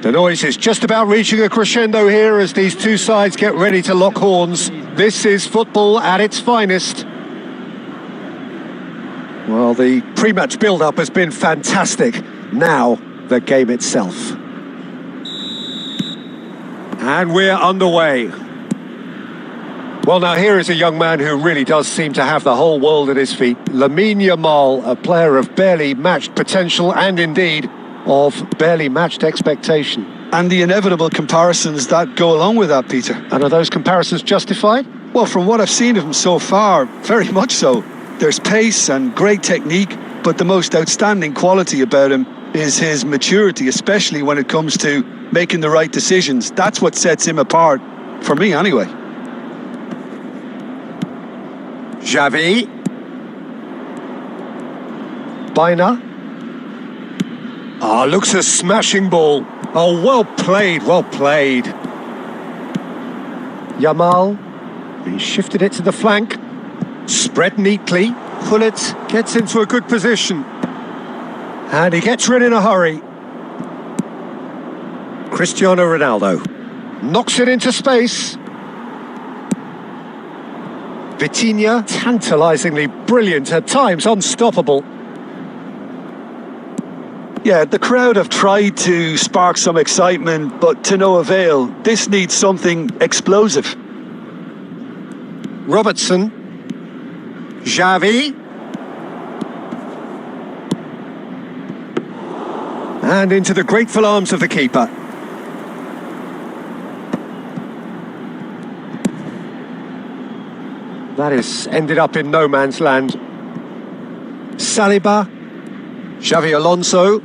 The noise is just about reaching a crescendo here as these two sides get ready to lock horns. This is football at its finest. Well, the pre-match build-up has been fantastic. Now, the game itself. And we're underway. Well, now here is a young man who really does seem to have the whole world at his feet. Lamine Yamal, a player of barely matched potential and indeed of barely matched expectation. And the inevitable comparisons that go along with that, Peter. And are those comparisons justified? Well, from what I've seen of him so far, very much so. There's pace and great technique, but the most outstanding quality about him is his maturity, especially when it comes to making the right decisions. That's what sets him apart, for me anyway. Xavi. Baina. Looks a smashing ball. Oh, well played, well played. Yamal. He shifted it to the flank. Spread neatly. Gullit gets into a good position. And he gets rid in a hurry. Cristiano Ronaldo. Knocks it into space. Vitinha, tantalisingly brilliant, at times unstoppable. Yeah, the crowd have tried to spark some excitement, but to no avail. This needs something explosive. Robertson. Xavi. And into the grateful arms of the keeper. That has ended up in no man's land. Saliba. Xavi Alonso.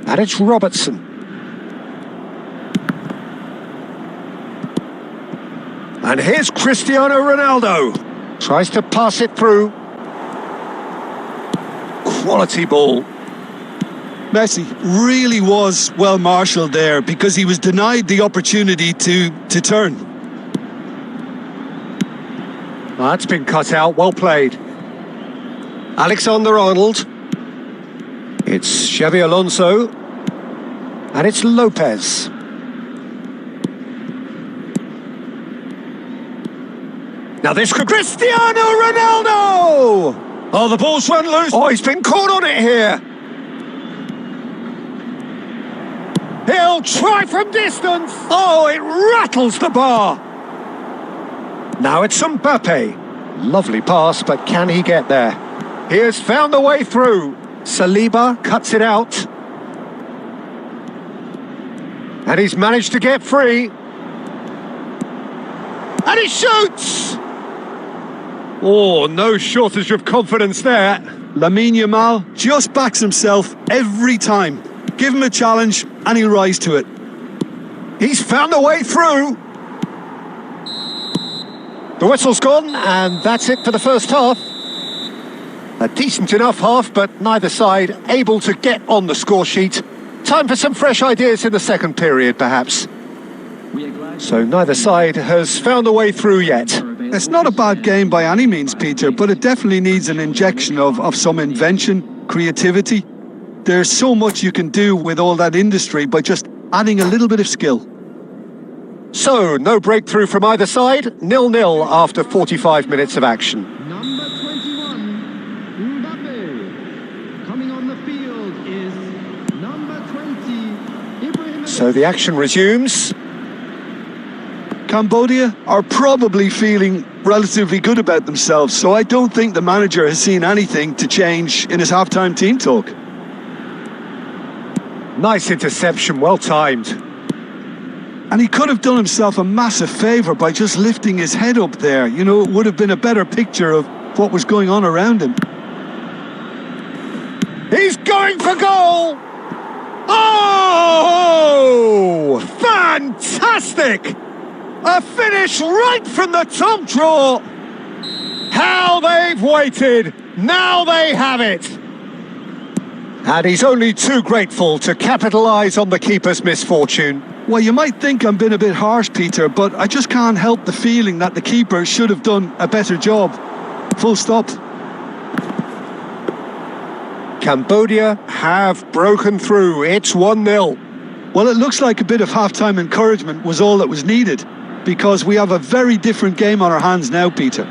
And it's Robertson. And here's Cristiano Ronaldo. Tries to pass it through. Quality ball. Messi really was well marshalled there because he was denied the opportunity to turn. That's been cut out, well played. Alexander-Arnold. It's Xavi Alonso. And it's Lopez. Now this could... Cristiano Ronaldo! Oh, the ball's run loose. Oh, he's been caught on it here. He'll try from distance. Oh, it rattles the bar. Now it's Mbappe. Lovely pass, but can he get there? He has found a way through. Saliba cuts it out. And he's managed to get free. And he shoots! Oh, no shortage of confidence there. Lamine Yamal just backs himself every time. Give him a challenge and he'll rise to it. He's found a way through. The whistle's gone, and that's it for the first half. A decent enough half, but neither side able to get on the score sheet. Time for some fresh ideas in the second period, perhaps. So neither side has found a way through yet. It's not a bad game by any means, Peter, but it definitely needs an injection of some invention, creativity. There's so much you can do with all that industry by just adding a little bit of skill. So, no breakthrough from either side, 0-0 after 45 minutes of action. Number 21, Mbappe. Coming on the field is number 20, So the action resumes. Cambodia are probably feeling relatively good about themselves, so I don't think the manager has seen anything to change in his half-time team talk. Nice interception, well timed. And he could have done himself a massive favour by just lifting his head up there. You know, it would have been a better picture of what was going on around him. He's going for goal! Oh! Fantastic! A finish right from the top drawer! How they've waited! Now they have it! And he's only too grateful to capitalise on the keeper's misfortune. Well, you might think I'm being a bit harsh, Peter, but I just can't help the feeling that the keeper should have done a better job. Full stop. Cambodia have broken through. It's 1-0. Well, it looks like a bit of half-time encouragement was all that was needed, because we have a very different game on our hands now, Peter.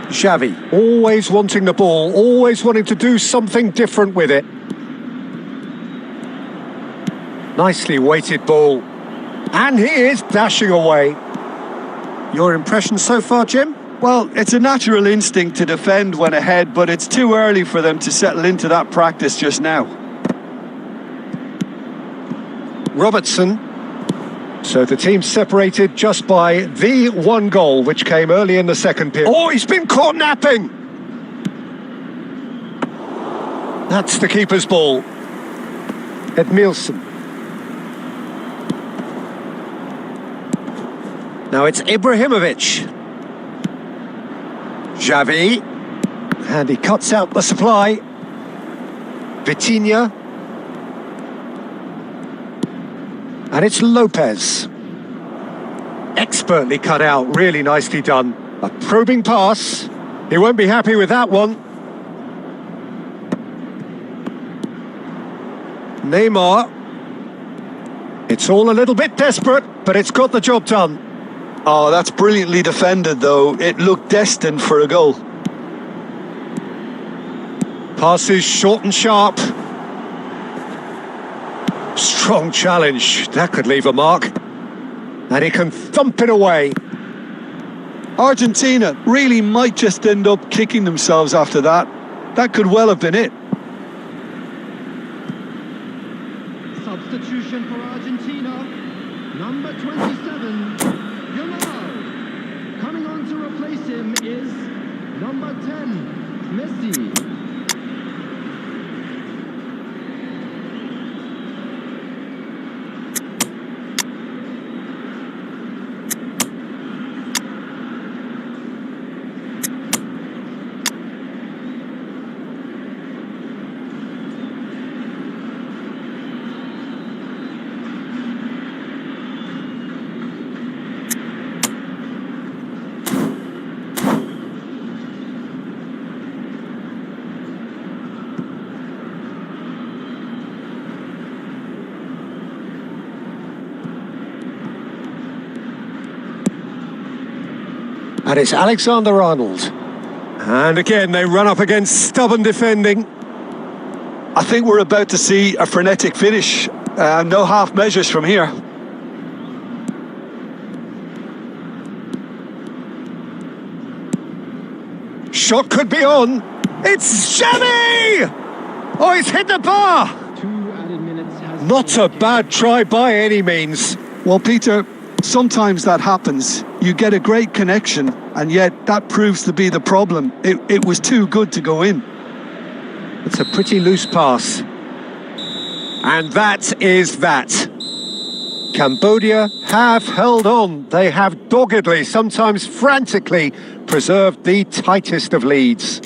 Xavi, always wanting the ball, always wanting to do something different with it. Nicely weighted ball. And he is dashing away. Your impression so far, Jim? Well, it's a natural instinct to defend when ahead, but it's too early for them to settle into that practice just now. Robertson. So the team separated just by the one goal, which came early in the second period. Oh, he's been caught napping! That's the keeper's ball. Edmilson. Now it's Ibrahimovic. Xavi. And he cuts out the supply. Vitinha. And it's Lopez. Expertly cut out, really nicely done. A probing pass. He won't be happy with that one. Neymar. It's all a little bit desperate, but it's got the job done. Oh, that's brilliantly defended, though. It looked destined for a goal. Passes short and sharp. Strong challenge. That could leave a mark. And he can thump it away. Argentina really might just end up kicking themselves after that. That could well have been it. Substitution for Argentina. Number 27, Yamal. Coming on to replace him is number 10, Messi. And it's Alexander-Arnold. And again, they run up against stubborn defending. I think we're about to see a frenetic finish. No half measures from here. Shot could be on. It's Xavi! Oh, he's hit the bar. 2 added minutes has Not a bad try by any means. Well, Peter, sometimes that happens. You get a great connection, and yet that proves to be the problem. It was too good to go in. It's a pretty loose pass. And that is that. Cambodia have held on. They have doggedly, sometimes frantically, preserved the tightest of leads.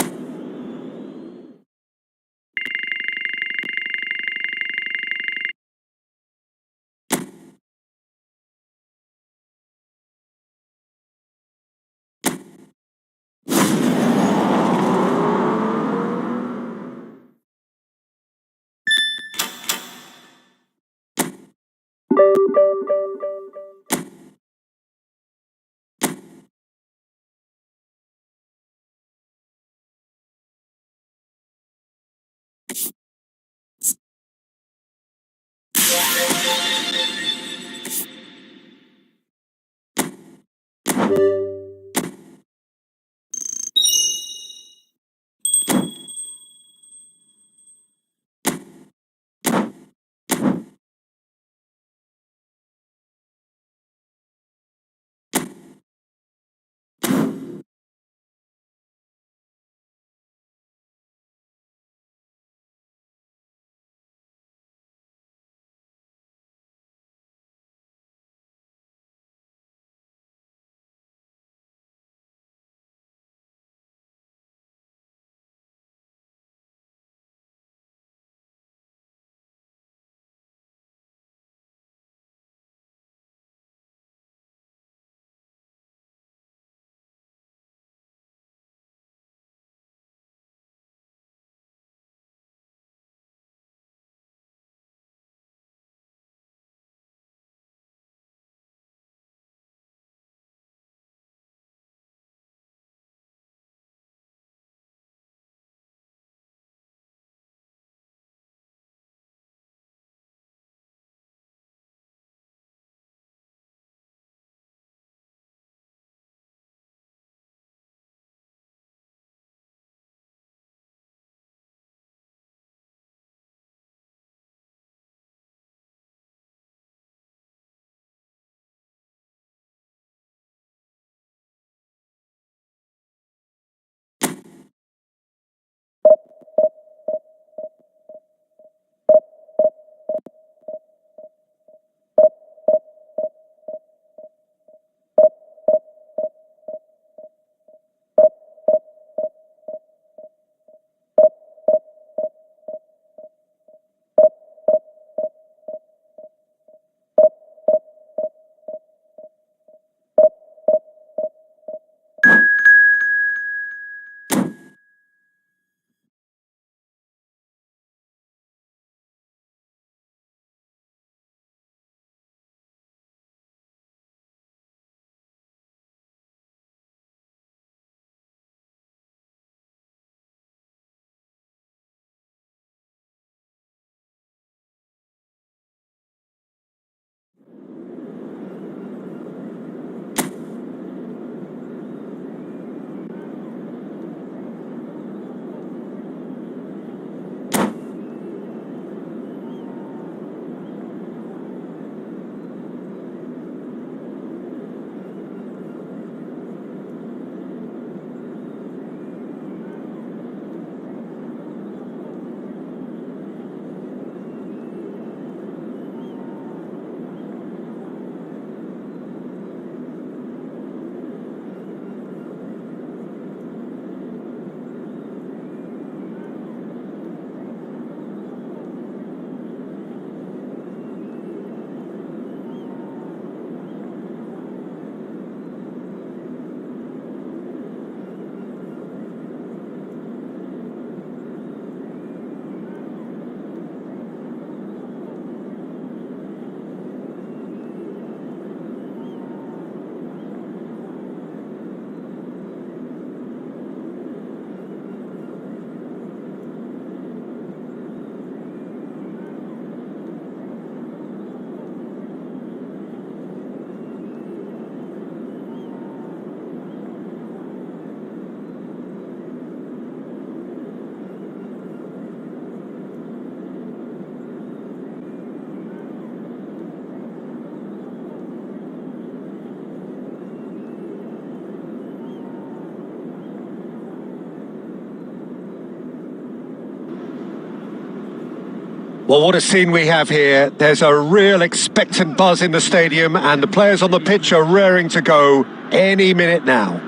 Well, what a scene we have here. There's a real expectant buzz in the stadium and the players on the pitch are raring to go any minute now.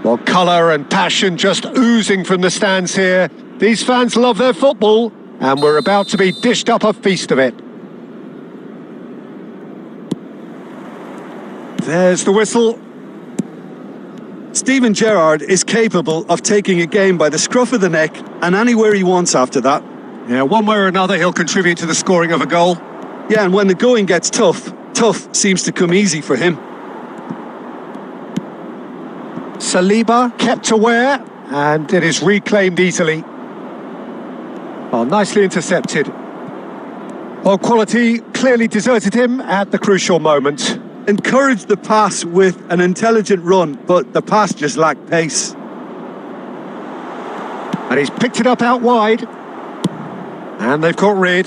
Well, colour and passion just oozing from the stands here. These fans love their football and we're about to be dished up a feast of it. There's the whistle. Steven Gerrard is capable of taking a game by the scruff of the neck and anywhere he wants after that. Yeah, one way or another he'll contribute to the scoring of a goal. Yeah, and when the going gets tough, tough seems to come easy for him. Saliba kept aware and it is reclaimed easily. Oh, nicely intercepted. Well, quality clearly deserted him at the crucial moment. Encouraged the pass with an intelligent run, but the pass just lacked pace. And he's picked it up out wide. And they've caught rid.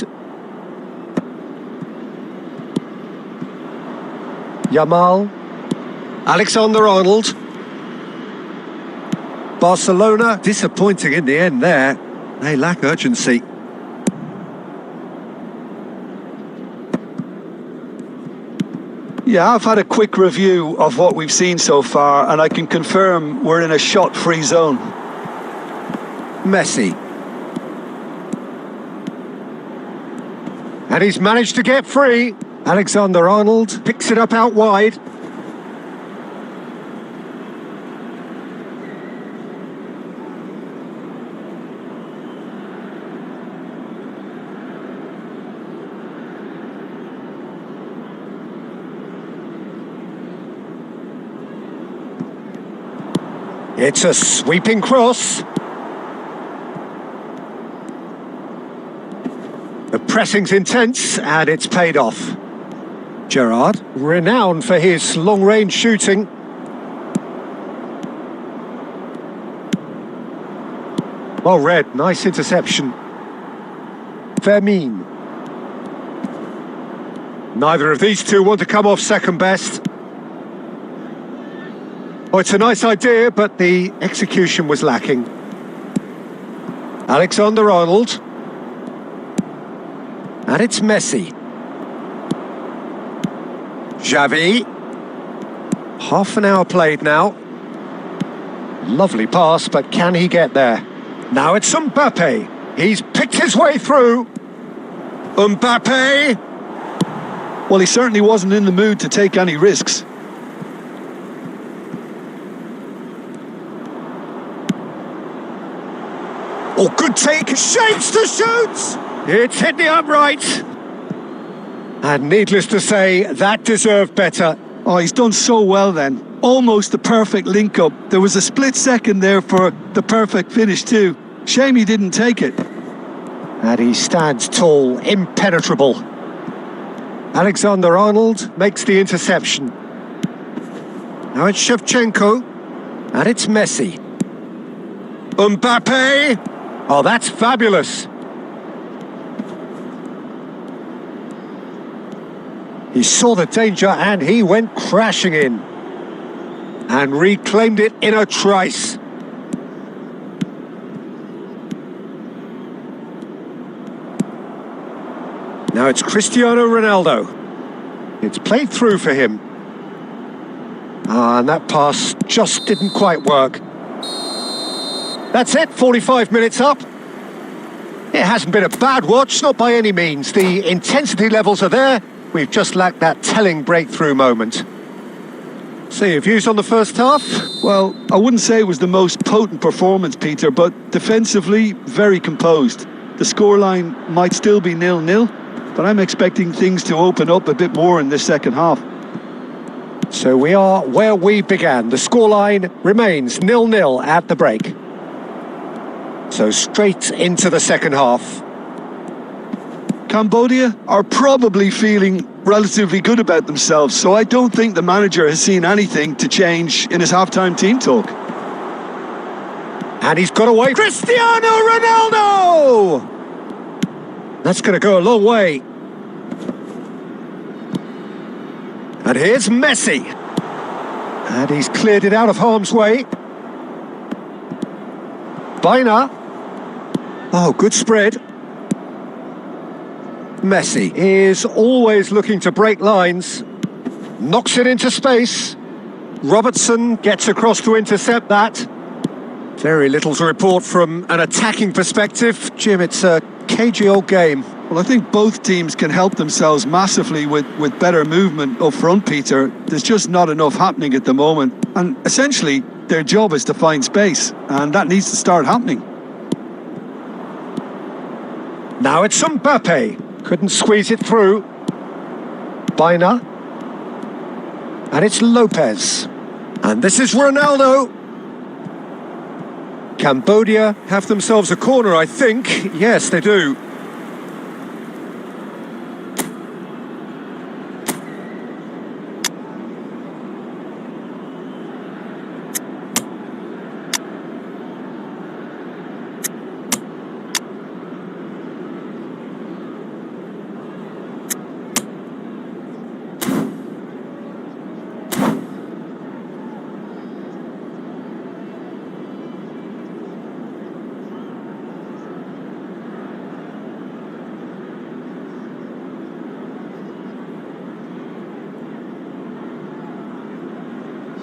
Yamal. Alexander-Arnold. Barcelona disappointing in the end there. They lack urgency. Yeah, I've had a quick review of what we've seen so far, and I can confirm we're in a shot-free zone. Messi. And he's managed to get free. Alexander-Arnold picks it up out wide. It's a sweeping cross. The pressing's intense and it's paid off. Gerrard, renowned for his long-range shooting. Well read, nice interception. Fermin. Neither of these two want to come off second best. Oh, it's a nice idea, but the execution was lacking. Alexander-Arnold. And it's Messi. Xavi. Half an hour played now. Lovely pass, but can he get there? Now it's Mbappe. He's picked his way through. Mbappe. Well, he certainly wasn't in the mood to take any risks. Oh, good take. Shapes to shoot. It's hit the upright. And needless to say, that deserved better. Oh, he's done so well then. Almost the perfect link-up. There was a split second there for the perfect finish too. Shame he didn't take it. And he stands tall, impenetrable. Alexander-Arnold makes the interception. Now it's Shevchenko. And it's Messi. Mbappe. Oh, that's fabulous. He saw the danger and he went crashing in. And reclaimed it in a trice. Now it's Cristiano Ronaldo. It's played through for him. And that pass just didn't quite work. That's it, 45 minutes up. It hasn't been a bad watch, not by any means. The intensity levels are there. We've just lacked that telling breakthrough moment. So your views on the first half? Well, I wouldn't say it was the most potent performance, Peter, but defensively, very composed. The scoreline might still be 0-0, but I'm expecting things to open up a bit more in this second half. So we are where we began. The scoreline remains 0-0 at the break. So straight into the second half. Cambodia are probably feeling relatively good about themselves, so I don't think the manager has seen anything to change in his halftime team talk. And he's got away. Cristiano Ronaldo! That's going to go a long way. And here's Messi. And he's cleared it out of harm's way. Baina. Oh, good spread. Messi is always looking to break lines. Knocks it into space. Robertson gets across to intercept that. Very little to report from an attacking perspective. Jim, it's a cagey old game. Well, I think both teams can help themselves massively with better movement up front, Peter. There's just not enough happening at the moment. And essentially, their job is to find space. And that needs to start happening. Now it's Mbappe. Couldn't squeeze it through. Baina. And it's Lopez. And this is Ronaldo. Cambodia have themselves a corner, I think. Yes, they do.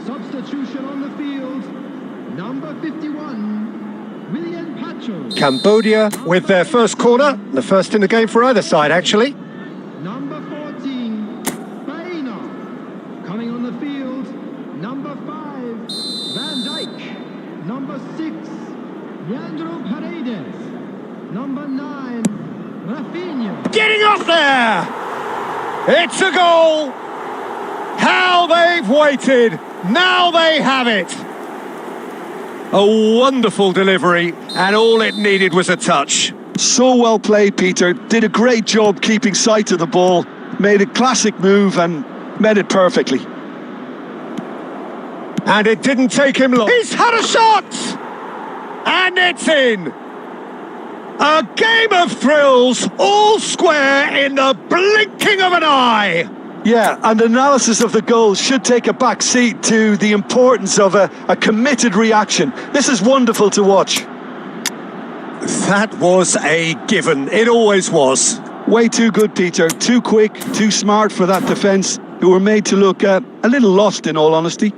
Substitution on the field, number 51, William Pacho. Cambodia with their first corner, the first in the game for either side, actually. Number 14, Baina. Coming on the field, number 5, Van Dijk. Number 6, Leandro Paredes. Number 9, Rafinha. Getting up there! It's a goal! How they've waited! Now they have it! A wonderful delivery, and all it needed was a touch. So well played, Peter. Did a great job keeping sight of the ball. Made a classic move and met it perfectly. And it didn't take him long. He's had a shot! And it's in! A game of thrills, all square in the blinking of an eye! Yeah, and analysis of the goal should take a back seat to the importance of a committed reaction. This is wonderful to watch. That was a given. It always was. Way too good, Peter. Too quick, too smart for that defence, who were made to look a little lost, in all honesty.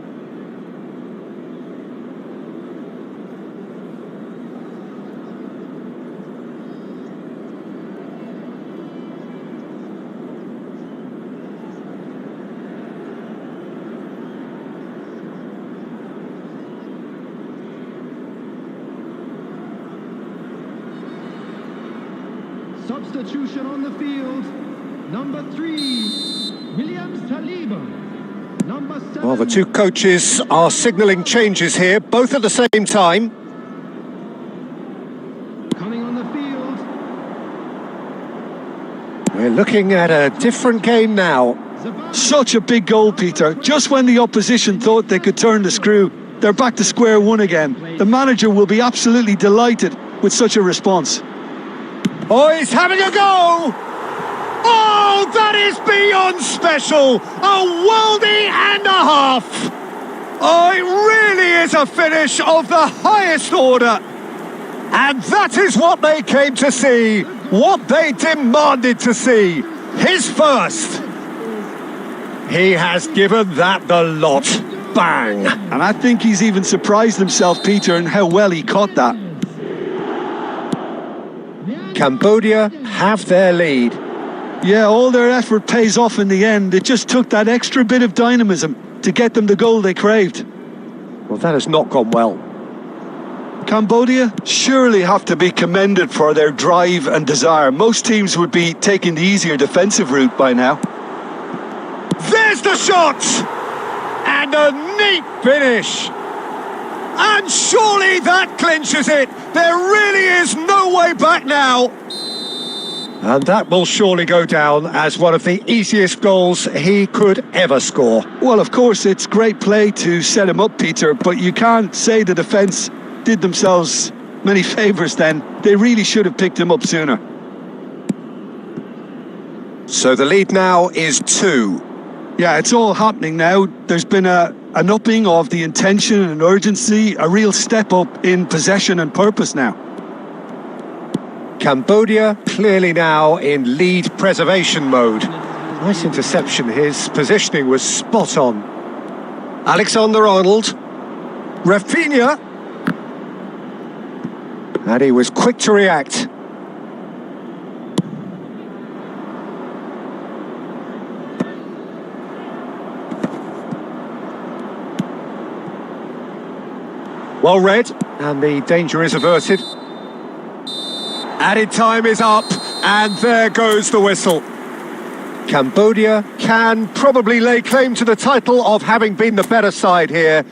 Substitution on the field, number 3, William Saliba. Number 7. Well, the two coaches are signalling changes here, both at the same time. Coming on the field. We're looking at a different game now. Such a big goal, Peter. Just when the opposition thought they could turn the screw, they're back to square one again. The manager will be absolutely delighted with such a response. Oh, he's having a go! Oh, that is beyond special! A worldie and a half! Oh, it really is a finish of the highest order! And that is what they came to see, what they demanded to see. His first. He has given that the lot. Bang! And I think he's even surprised himself, Peter, in how well he caught that. Cambodia have their lead. Yeah, all their effort pays off in the end. It just took that extra bit of dynamism to get them the goal they craved. Well, that has not gone well. Cambodia surely have to be commended for their drive and desire. Most teams would be taking the easier defensive route by now. There's the shot! And a neat finish! And surely that clinches it! There really is no way back now! And that will surely go down as one of the easiest goals he could ever score. Well, of course, it's great play to set him up, Peter, but you can't say the defence did themselves many favours then. They really should have picked him up sooner. So the lead now is 2. Yeah, it's all happening now. There's been an upping of the intention and urgency, a real step up in possession and purpose now. Cambodia clearly now in lead preservation mode. Nice interception, his positioning was spot on. Alexander-Arnold. Rafinha. And he was quick to react. Well read, and the danger is averted. Added time is up, and there goes the whistle. Cambodia can probably lay claim to the title of having been the better side here.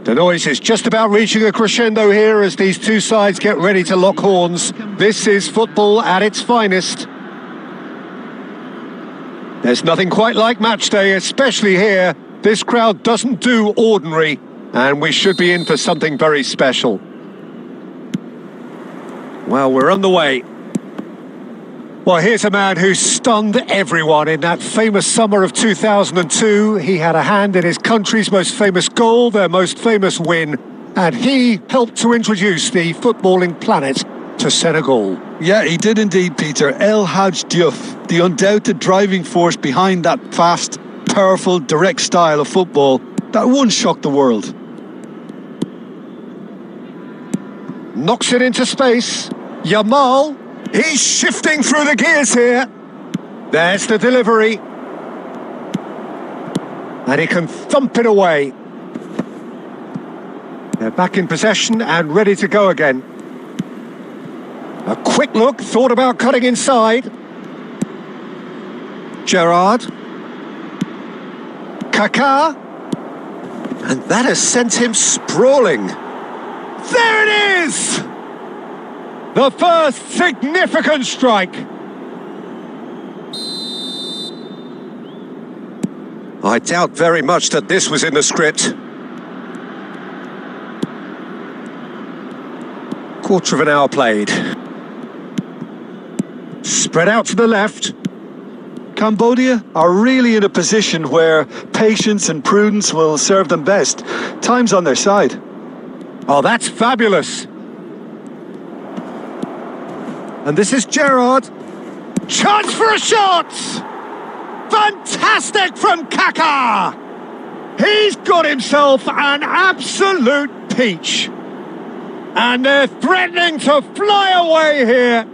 The noise is just about reaching a crescendo here as these two sides get ready to lock horns. This is football at its finest. There's nothing quite like match day, especially here. This crowd doesn't do ordinary, and we should be in for something very special. Well, we're on the way. Well, here's a man who stunned everyone in that famous summer of 2002. He had a hand in his country's most famous goal, their most famous win, and he helped to introduce the footballing planet to Senegal. Yeah, he did indeed, Peter. El Hadj Diouf, the undoubted driving force behind that fast, powerful, direct style of football that once shocked the world. Knocks it into space. Yamal. He's shifting through the gears here. There's the delivery. And he can thump it away. They're back in possession and ready to go again. A quick look, thought about cutting inside. Gerrard. Kaká. And that has sent him sprawling. There it is! The first significant strike. I doubt very much that this was in the script. Quarter of an hour played. Spread out to the left. Cambodia are really in a position where patience and prudence will serve them best. Time's on their side. Oh, that's fabulous. And this is Gerrard. Chance for a shot! Fantastic from Kaká! He's got himself an absolute peach. And they're threatening to fly away here.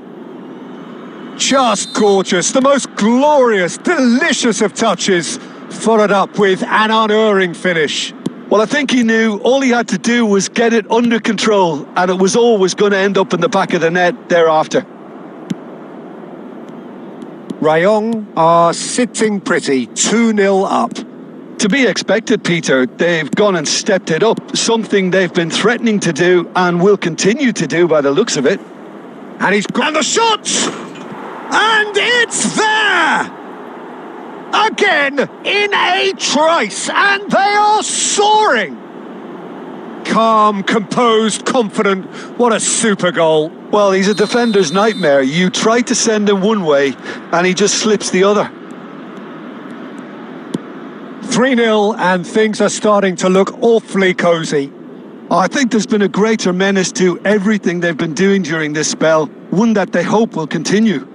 Just gorgeous, the most glorious, delicious of touches, followed up with an unerring finish. Well, I think he knew all he had to do was get it under control, and it was always going to end up in the back of the net thereafter. Rayong are sitting pretty, 2-0 up. To be expected, Peter. They've gone and stepped it up, something they've been threatening to do and will continue to do by the looks of it. And he's got the shot! And it's there! Again, in a trice, and they are soaring! Calm, composed, confident, what a super goal. Well, he's a defender's nightmare. You try to send him one way, and he just slips the other. 3-0, and things are starting to look awfully cosy. I think there's been a greater menace to everything they've been doing during this spell, one that they hope will continue.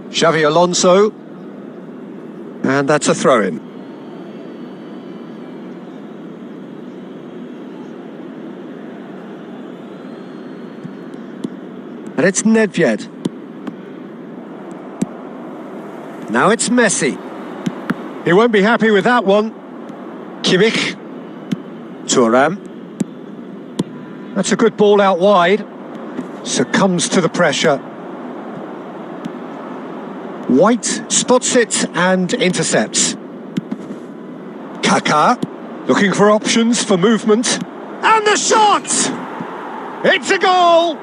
Xavi Alonso, and that's a throw-in. And it's Nedved. Now it's Messi. He won't be happy with that one. Kimmich. Thuram. That's a good ball out wide. Succumbs to the pressure. White spots it and intercepts. Kaká, looking for options for movement. And the shot! It's a goal!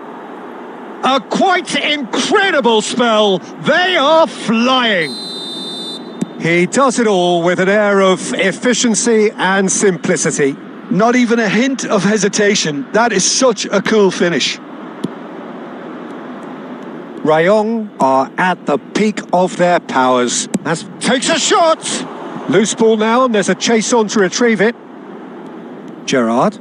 A quite incredible spell. They are flying. He does it all with an air of efficiency and simplicity. Not even a hint of hesitation. That is such a cool finish. Rayong are at the peak of their powers. As takes a shot! Loose ball now, and there's a chase on to retrieve it. Gerrard.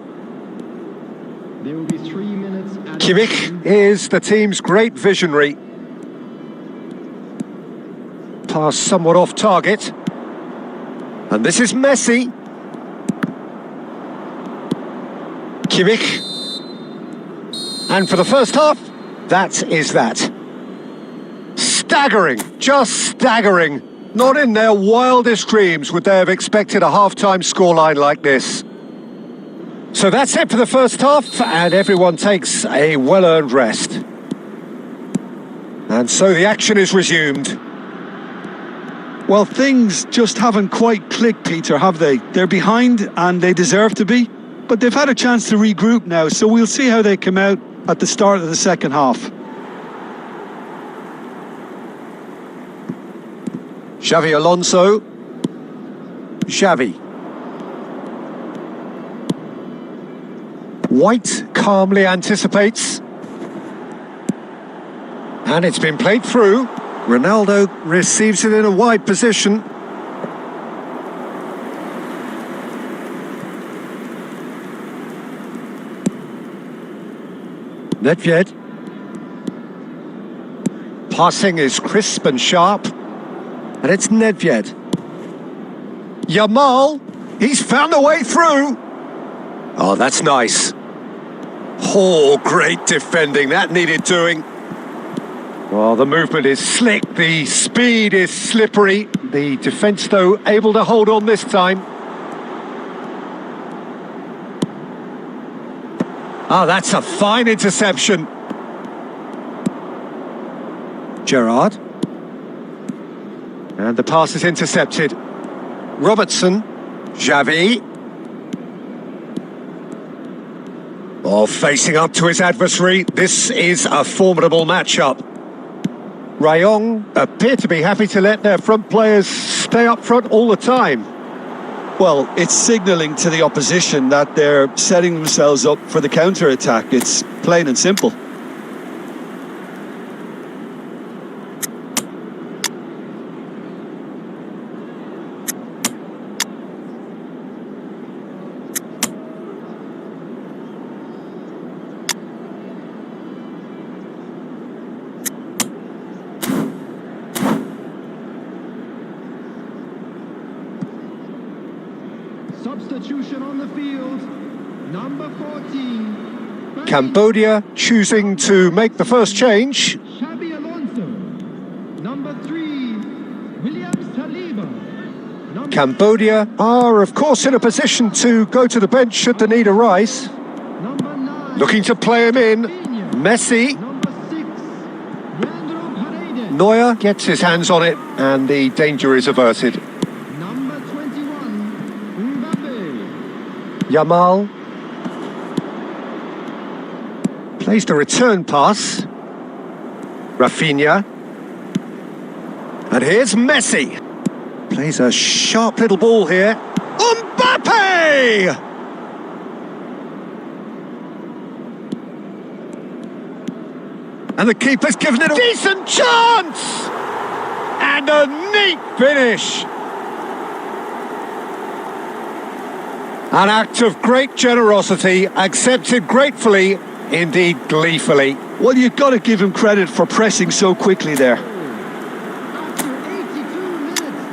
There will be 3 minutes. Kimmich is the team's great visionary. Pass somewhat off target. And this is Messi. Kimmich. And for the first half, that is that. Staggering, just staggering. Not in their wildest dreams would they have expected a half-time scoreline like this. So that's it for the first half, and everyone takes a well-earned rest. And so the action is resumed. Well, things just haven't quite clicked, Peter, have they? They're behind, and they deserve to be. But they've had a chance to regroup now, so we'll see how they come out at the start of the second half. Xavi Alonso. Xavi. White calmly anticipates. And it's been played through. Ronaldo receives it in a wide position. Nedved. Passing is crisp and sharp. And it's Nedved. Yamal, he's found a way through. Oh, that's nice. Oh, great defending. That needed doing. Well, the movement is slick. The speed is slippery. The defence, though, able to hold on this time. Ah, that's a fine interception. Gerrard. And the pass is intercepted. Robertson. Xavi. Oh, facing up to his adversary. This is a formidable matchup. Rayong appear to be happy to let their front players stay up front all the time. Well, it's signalling to the opposition that they're setting themselves up for the counter-attack. It's plain and simple. Substitution on the field. Number 14. Cambodia choosing to make the first change. Xabi Alonso. Number 3. William Saliba. Number Cambodia are, of course, in a position to go to the bench should the need arise. Number 9. Looking to play him in. Messi. Number 6. Leandro Paredes. Neuer gets his hands on it, and the danger is averted. Number 21. Mbappe. Yamal. Plays the return pass. Rafinha. And here's Messi. Plays a sharp little ball here. Mbappe! And the keeper's given it a decent chance! And a neat finish! An act of great generosity, accepted gratefully, indeed gleefully. Well, you've got to give him credit for pressing so quickly there. After 82 minutes is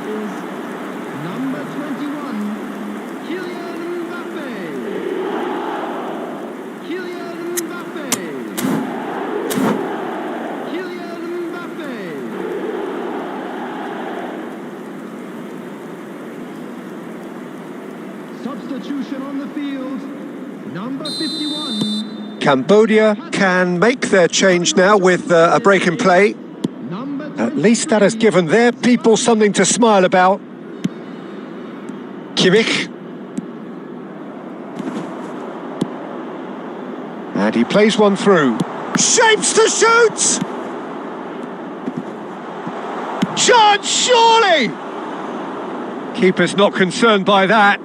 number 21, Kylian Mbappe. Kylian Mbappe. Kylian Mbappe. Substitution on the field, number 51. Cambodia can make their change now with a break in play. At least that has given their people something to smile about. Kimmich. And he plays one through. Shapes to shoot! Chance, surely! Keeper's not concerned by that.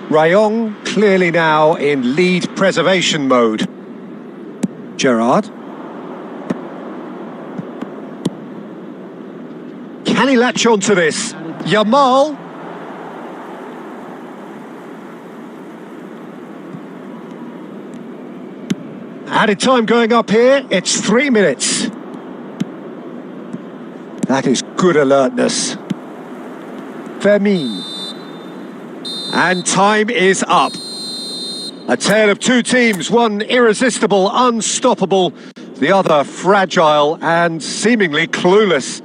Rayong clearly now in lead preservation mode. Gerrard. Can he latch on to this? Yamal. Added time going up here. It's 3 minutes. That is good alertness. Fermin. And time is up. A tale of two teams, one irresistible, unstoppable, the other fragile and seemingly clueless.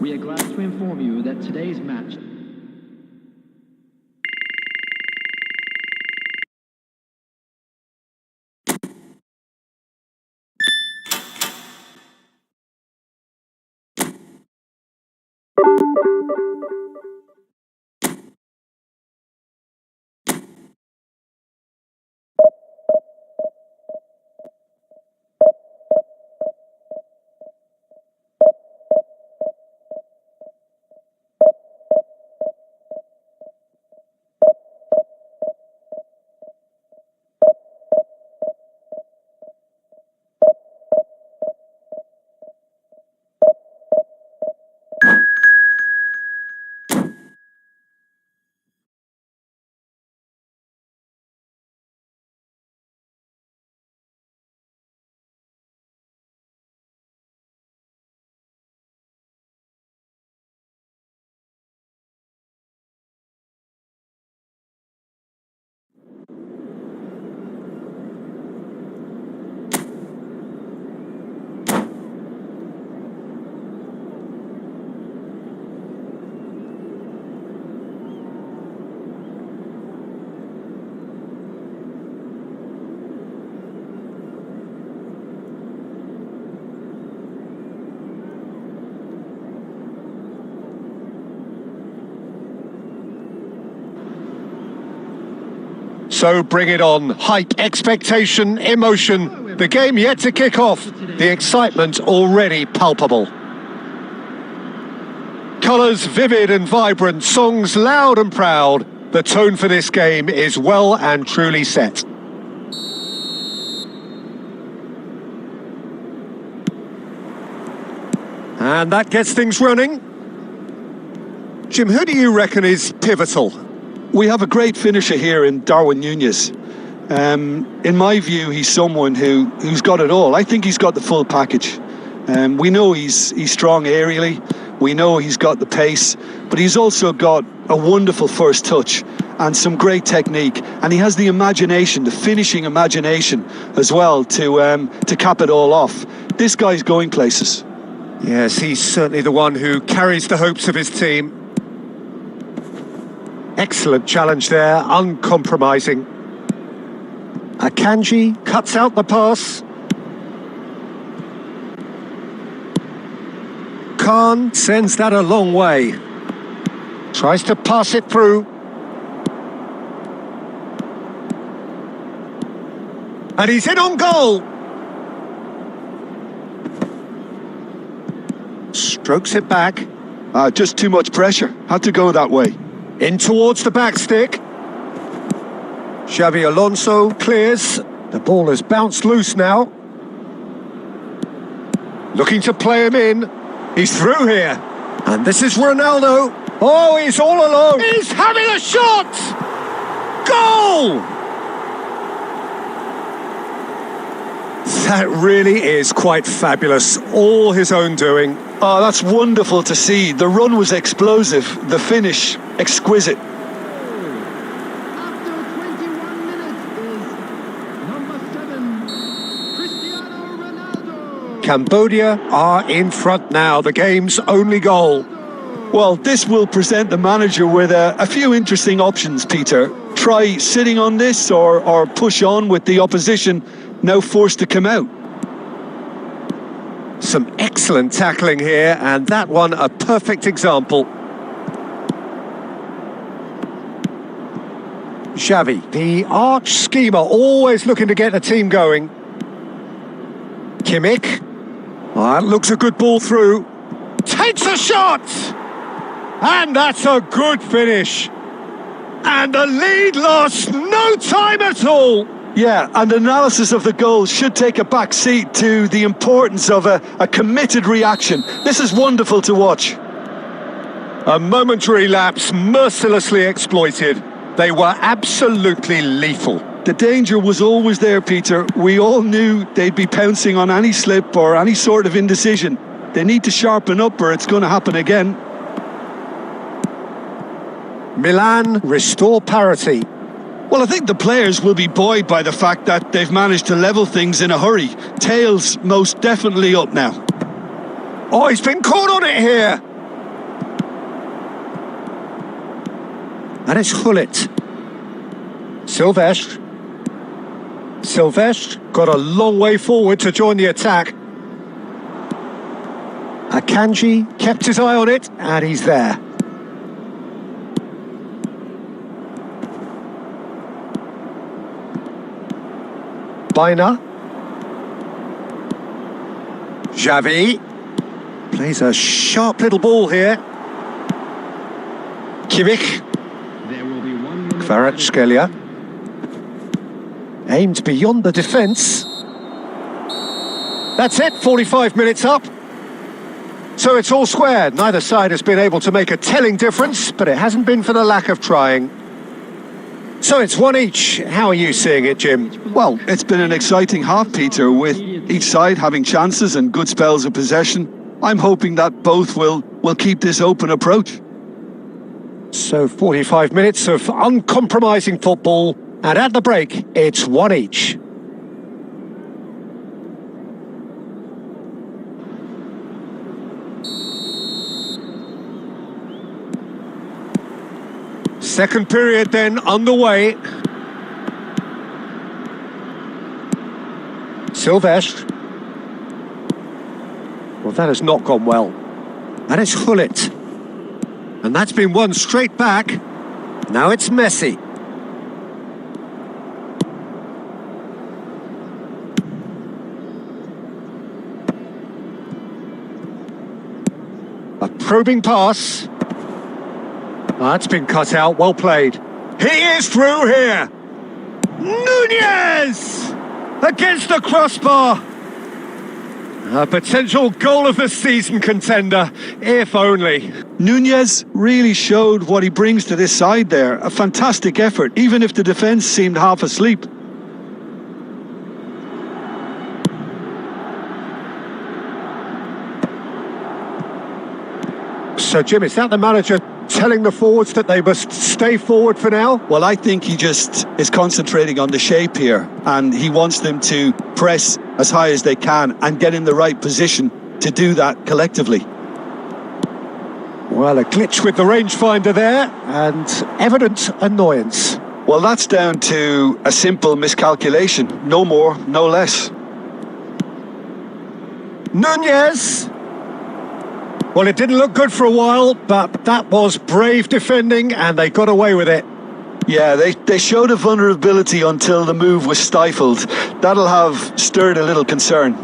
We are glad to inform you that today's match So bring it on. Hype, expectation, emotion. The game yet to kick off. The excitement already palpable. Colours vivid and vibrant, songs loud and proud. The tone for this game is well and truly set. And that gets things running. Jim, who do you reckon is pivotal? We have a great finisher here in Darwin Núñez. In my view, he's someone who's got it all. I think he's got the full package. We know he's strong aerially. We know he's got the pace, but he's also got a wonderful first touch and some great technique. And he has the imagination, the finishing imagination as well to cap it all off. This guy's going places. Yes, he's certainly the one who carries the hopes of his team. Excellent challenge there, uncompromising. Akanji cuts out the pass. Khan sends that a long way. Tries to pass it through. And he's in on goal. Strokes it back. Just too much pressure. Had to go that way. In towards the back stick. Xavi Alonso clears. The ball has bounced loose now. Looking to play him in. He's through here. And this is Ronaldo. Oh, he's all alone. He's having a shot! Goal! That really is quite fabulous. All his own doing. Oh, that's wonderful to see. The run was explosive. The finish, exquisite. After 21 minutes is number 7, Cristiano Ronaldo. Cambodia are in front now. The game's only goal. Well, this will present the manager with a few interesting options, Peter. Try sitting on this or push on with the opposition now forced to come out. Some excellent tackling here, and that one a perfect example. Xavi, the arch schemer, always looking to get the team going. Kimmich. That looks a good ball through. Takes a shot! And that's a good finish. And the lead lost no time at all. Yeah, and analysis of the goal should take a back seat to the importance of a committed reaction. This is wonderful to watch. A momentary lapse mercilessly exploited. They were absolutely lethal. The danger was always there, Peter. We all knew they'd be pouncing on any slip or any sort of indecision. They need to sharpen up or it's going to happen again. Milan restore parity. Well, I think the players will be buoyed by the fact that they've managed to level things in a hurry. Tails most definitely up now. Oh, he's been caught on it here. And it's Gullit. Silvestre. Silvestre got a long way forward to join the attack. Akanji kept his eye on it, and he's there. Baina. Xavi plays a sharp little ball here. Kimmich. There will be 1 minute. Kvaratskhelia. Aimed beyond the defence. That's it, 45 minutes up. So it's all square. Neither side has been able to make a telling difference, but it hasn't been for the lack of trying. So it's one each. How are you seeing it, Jim? Well, it's been an exciting half, Peter, with each side having chances and good spells of possession. I'm hoping that both will keep this open approach. So 45 minutes of uncompromising football, and at the break, it's one each. Second period then underway. Silvestre. Well, that has not gone well. And it's Gullit. And that's been won straight back. Now it's Messi. A probing pass. That's been cut out, well played. He is through here. Nunez! Against the crossbar. A potential goal of the season contender, if only. Nunez really showed what he brings to this side there. A fantastic effort, even if the defence seemed half asleep. So, Jim, is that the manager telling the forwards that they must stay forward for now? Well, I think he just is concentrating on the shape here, and he wants them to press as high as they can and get in the right position to do that collectively. Well, a glitch with the rangefinder there, and evident annoyance. Well, that's down to a simple miscalculation. No more, no less. Nunez. Well, it didn't look good for a while, but that was brave defending, and they got away with it. Yeah, they showed a vulnerability until the move was stifled. That'll have stirred a little concern.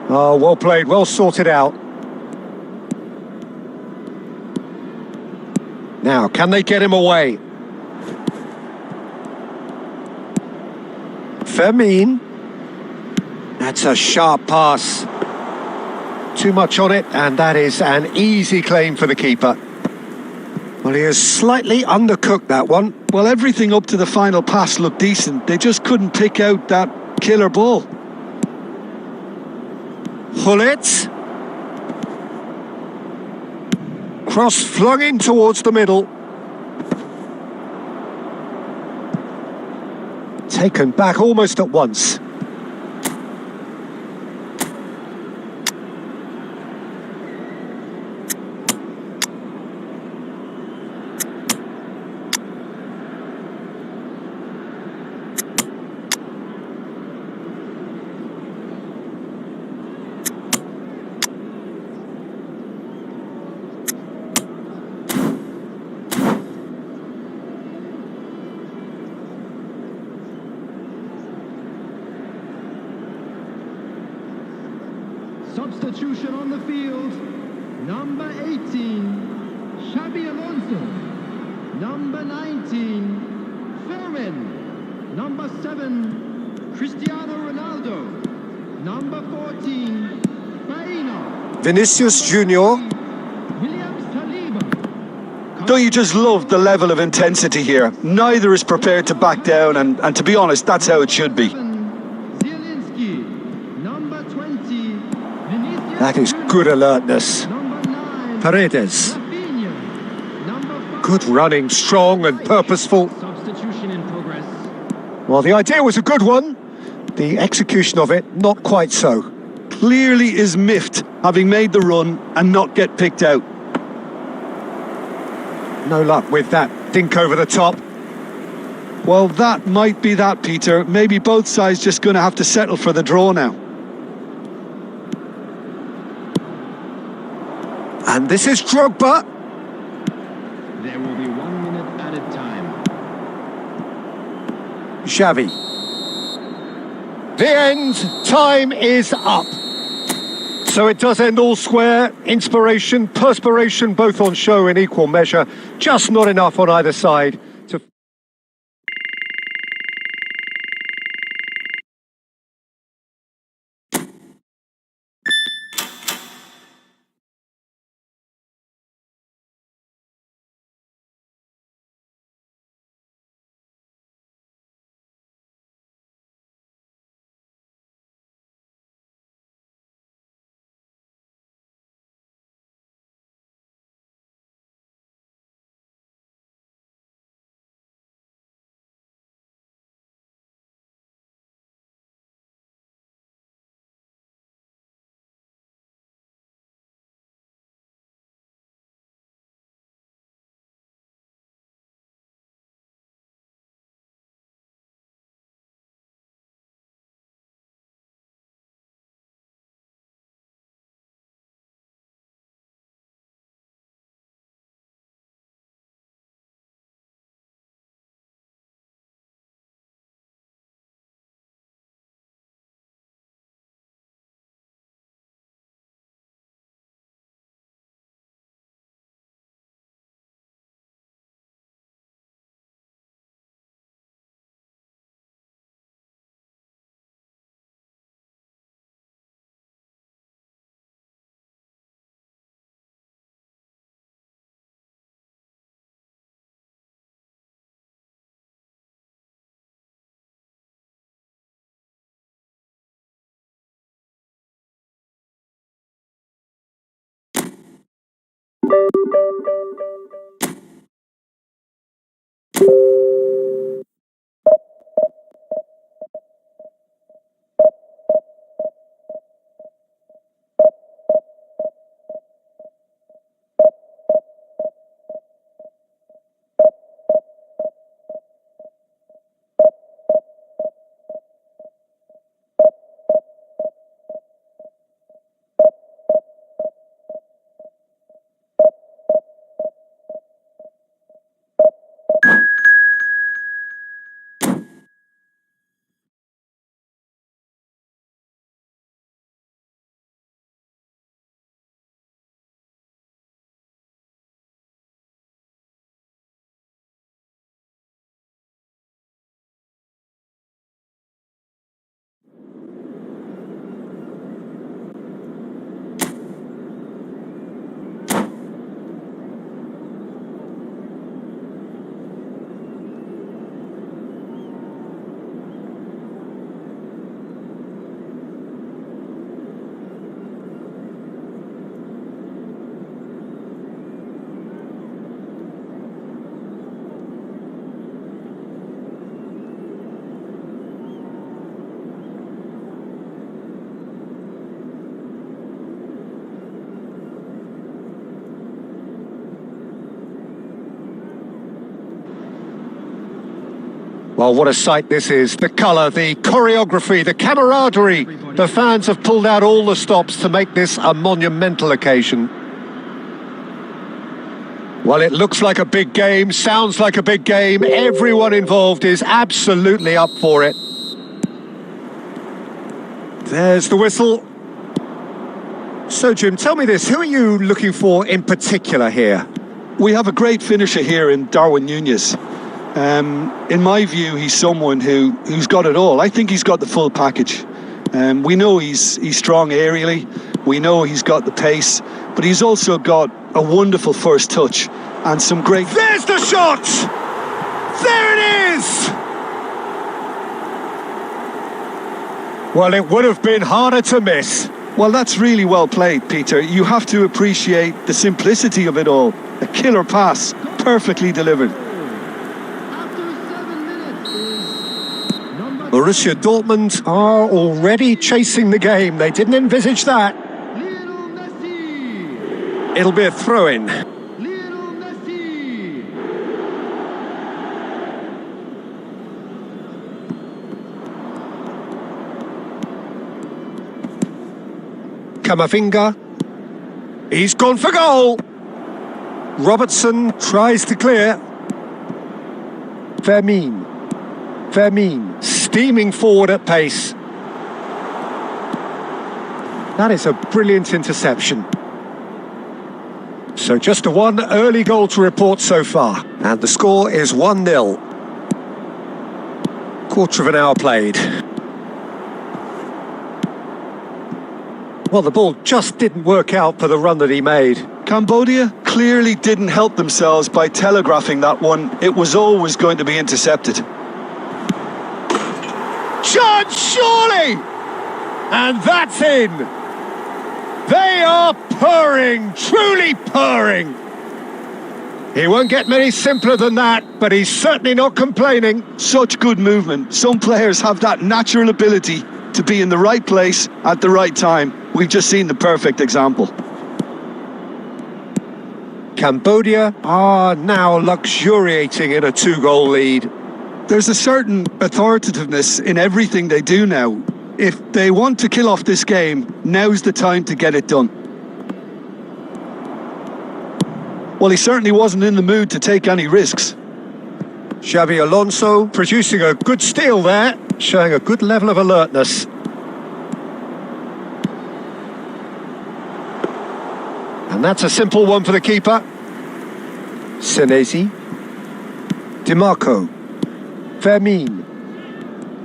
Oh, well played, well sorted out. Now, can they get him away? Fermin. That's a sharp pass. Too much on it, and that is an easy claim for the keeper. Well, he has slightly undercooked that one. Well, everything up to the final pass looked decent. They just couldn't pick out that killer ball. Hullet. Cross flung in towards the middle. Taken back almost at once. Substitution on the field. Number 18, Xabi Alonso. Number 19, Fermin. Number 7, Cristiano Ronaldo. Number 14, Baena. Vinicius Junior. Williams Saliba. Don't you just love the level of intensity here? Neither is prepared to back down, and to be honest, that's how it should be. Zielinski. Number 20, Vinicius That is Junior. good alertness. Number 9, Paredes. Rafinha. Number 5. Good running, strong and purposeful. Substitution in progress. Well, the idea was a good one. The execution of it, not quite so. Clearly is miffed, having made the run and not get picked out. No luck with that dink over the top. Well, that might be that, Peter. Maybe both sides just going to have to settle for the draw now. And this is Drogba. There will be 1 minute added time. Xavi. The end. Time is up. So it does end all square. Inspiration, perspiration, both on show in equal measure. Just not enough on either side to Well, what a sight this is. The colour, the choreography, the camaraderie. The fans have pulled out all the stops to make this a monumental occasion. Well, it looks like a big game, sounds like a big game. Everyone involved is absolutely up for it. There's the whistle. So, Jim, tell me this. Who are you looking for in particular here? We have a great finisher here in Darwin Núñez. In my view, he's someone who's got it all. I think he's got the full package. We know he's strong aerially. We know he's got the pace, but he's also got a wonderful first touch and some great... There's the shot! There it is! Well, it would have been harder to miss. Well, that's really well played, Peter. You have to appreciate the simplicity of it all. A killer pass, perfectly delivered. Borussia Dortmund are already chasing the game. They didn't envisage that. It'll be a throw-in. Camavinga. He's gone for goal. Robertson tries to clear. Fermin steaming forward at pace. That is a brilliant interception. So just a one early goal to report so far. And the score is 1-0. Quarter of an hour played. Well, the ball just didn't work out for the run that he made. Cambodia clearly didn't help themselves by telegraphing that one. It was always going to be intercepted. Chance, surely! And that's in! They are purring, truly purring! He won't get many simpler than that, but he's certainly not complaining. Such good movement. Some players have that natural ability to be in the right place at the right time. We've just seen the perfect example. Cambodia are now luxuriating in a 2-goal lead. There's a certain authoritativeness in everything they do now. If they want to kill off this game, now's the time to get it done. Well, he certainly wasn't in the mood to take any risks. Xabi Alonso producing a good steal there, showing a good level of alertness. And that's a simple one for the keeper. Senesi. DiMarco. Fermin.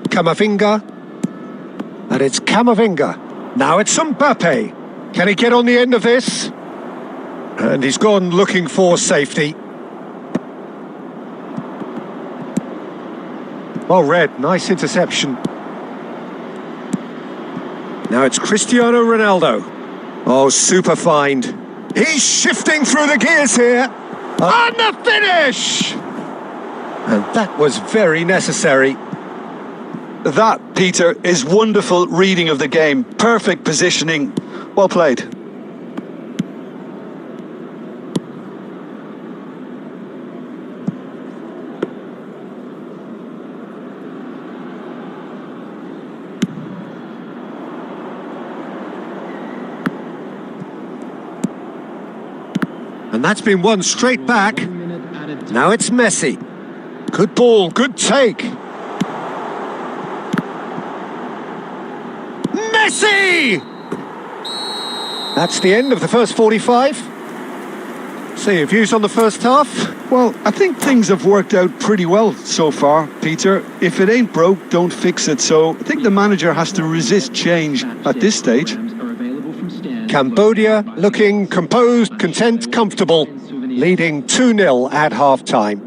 Camavinga. And it's Camavinga. Now it's Mbappe. Can he get on the end of this? And he's gone looking for safety. Well read, nice interception. Now it's Cristiano Ronaldo. Oh, super find. He's shifting through the gears here. And the finish! And that was very necessary. That, Peter, is wonderful reading of the game. Perfect positioning. Well played. And that's been won straight back. Now it's Messi. Good ball, good take. Messi! That's the end of the first 45. So your views on the first half? Well, I think things have worked out pretty well so far, Peter. If it ain't broke, don't fix it. So I think the manager has to resist change at this stage. Cambodia looking composed, content, comfortable, leading 2-0 at half-time.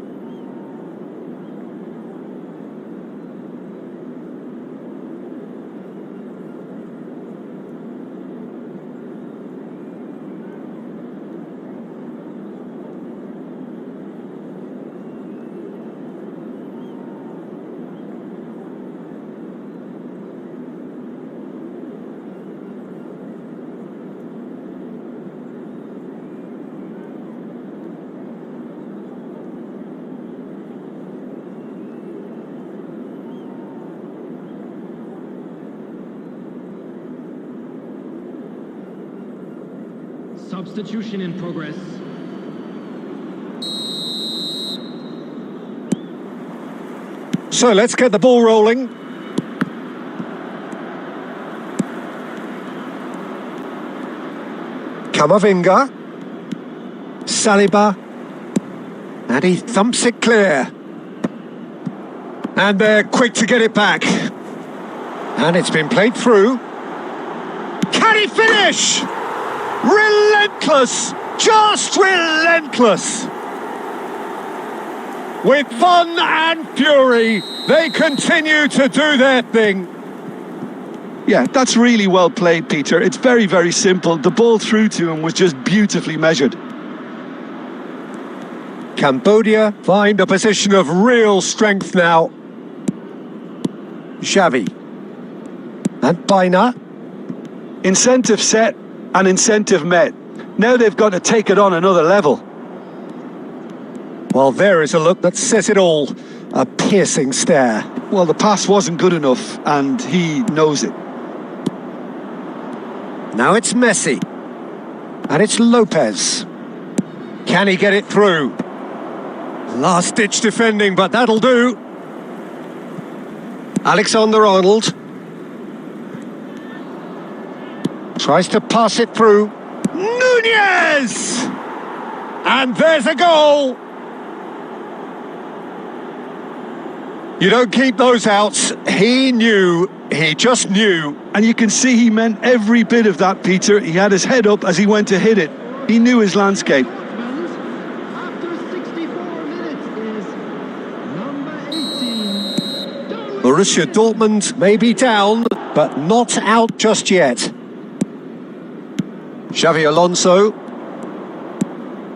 Substitution in progress. So let's get the ball rolling. Camavinga. Saliba. And he thumps it clear. And they're quick to get it back. And it's been played through. Can he finish? Relentless! Just relentless! With fun and fury, they continue to do their thing. Yeah, that's really well played, Peter. It's very, very simple. The ball through to him was just beautifully measured. Cambodia find a position of real strength now. Xavi. And Baina. Incentive set and incentive met. Now they've got to take it on another level. Well, there is a look that says it all. A piercing stare. Well, the pass wasn't good enough, and he knows it. Now it's Messi. And it's Lopez. Can he get it through? Last-ditch defending, but that'll do. Alexander-Arnold. Tries to pass it through. Nunez! And there's a goal! You don't keep those outs. He knew. He just knew. And you can see he meant every bit of that, Peter. He had his head up as he went to hit it. He knew his landscape. After 64 minutes is number 18. Borussia Dortmund may be down, but not out just yet. Xavi Alonso.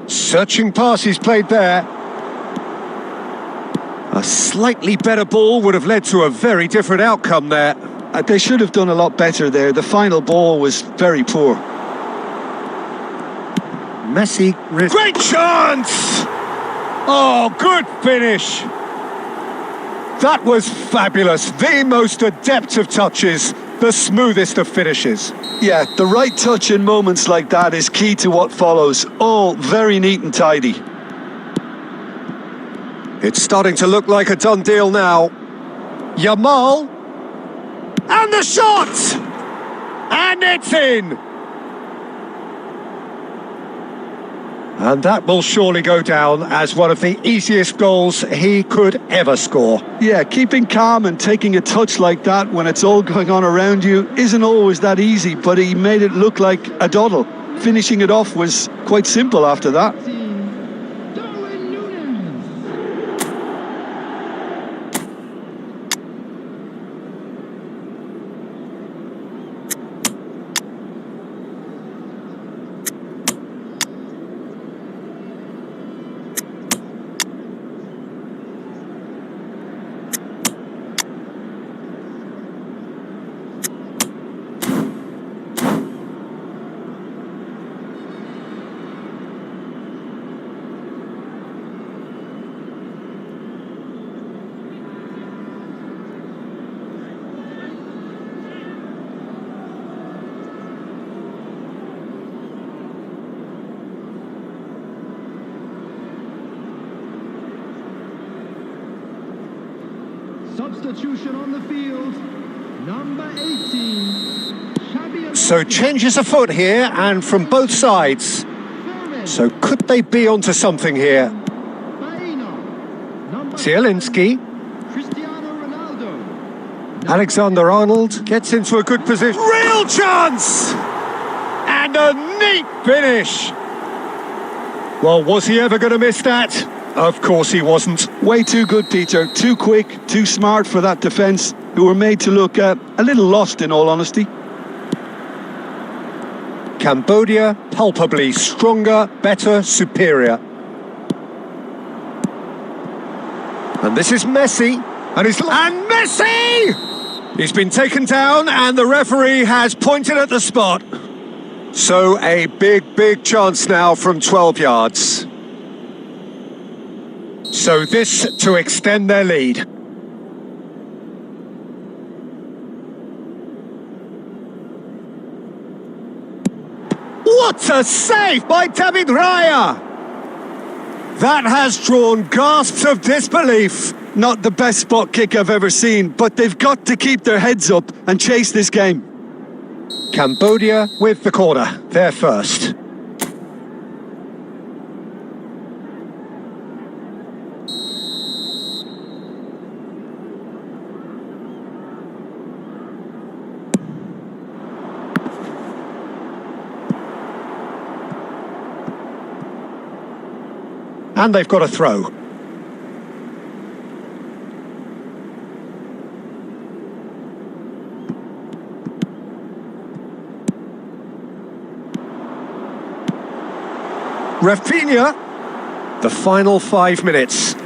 Searching pass he's played there. A slightly better ball would have led to a very different outcome there. They should have done a lot better there. The final ball was very poor. Messi. Great chance! Oh, good finish. That was fabulous. The most adept of touches. The smoothest of finishes. Yeah, the right touch in moments like that is key to what follows. All very neat and tidy. It's starting to look like a done deal now. Yamal. And the shot! And it's in! And that will surely go down as one of the easiest goals he could ever score. Yeah, keeping calm and taking a touch like that when it's all going on around you isn't always that easy, but he made it look like a doddle. Finishing it off was quite simple after that. Substitution on the field. Number 18. Xabi So Alonso. changes afoot here and from both sides. So could they be onto something here? Baena. Number Zielinski, 7, Cristiano Ronaldo. Alexander-Arnold gets into a good position. Real chance! And a neat finish. Well, was he ever going to miss that? Of course he wasn't. Way too good, Peter. Too quick, too smart for that defence, who were made to look a little lost, in all honesty. Cambodia, palpably stronger, better, superior. And this is Messi. And Messi! He's been taken down and the referee has pointed at the spot. So a big chance now from 12 yards. So this to extend their lead. What a save by David Raya! That has drawn gasps of disbelief. Not the best spot kick I've ever seen, but they've got to keep their heads up and chase this game. Cambodia with the corner, they're first. And they've got a throw. Rafinha, the final 5 minutes.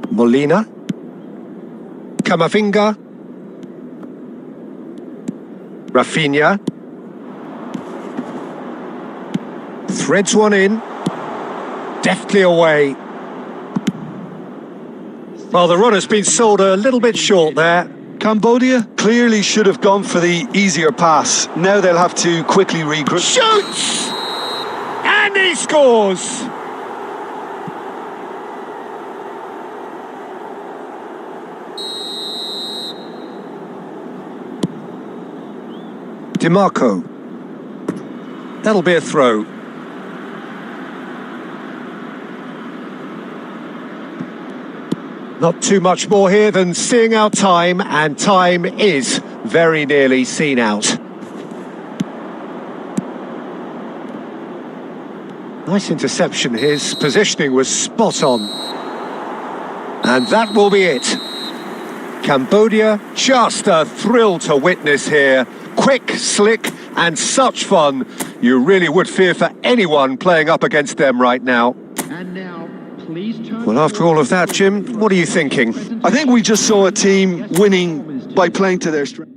Molina, Camavinga, Rafinha, threads one in, deftly away. Well, the run has been sold a little bit short there. Cambodia clearly should have gone for the easier pass. Now they'll have to quickly regroup. Shoots! And he scores! DiMarco. That'll be a throw. Not too much more here than seeing out time, and time is very nearly seen out. Nice interception. His positioning was spot on. And that will be it. Cambodia, just a thrill to witness here. Quick, slick, and such fun. You really would fear for anyone playing up against them right now. And now, please turn. Well, after all of that, Jim, what are you thinking? I think we just saw a team winning by playing to their strength.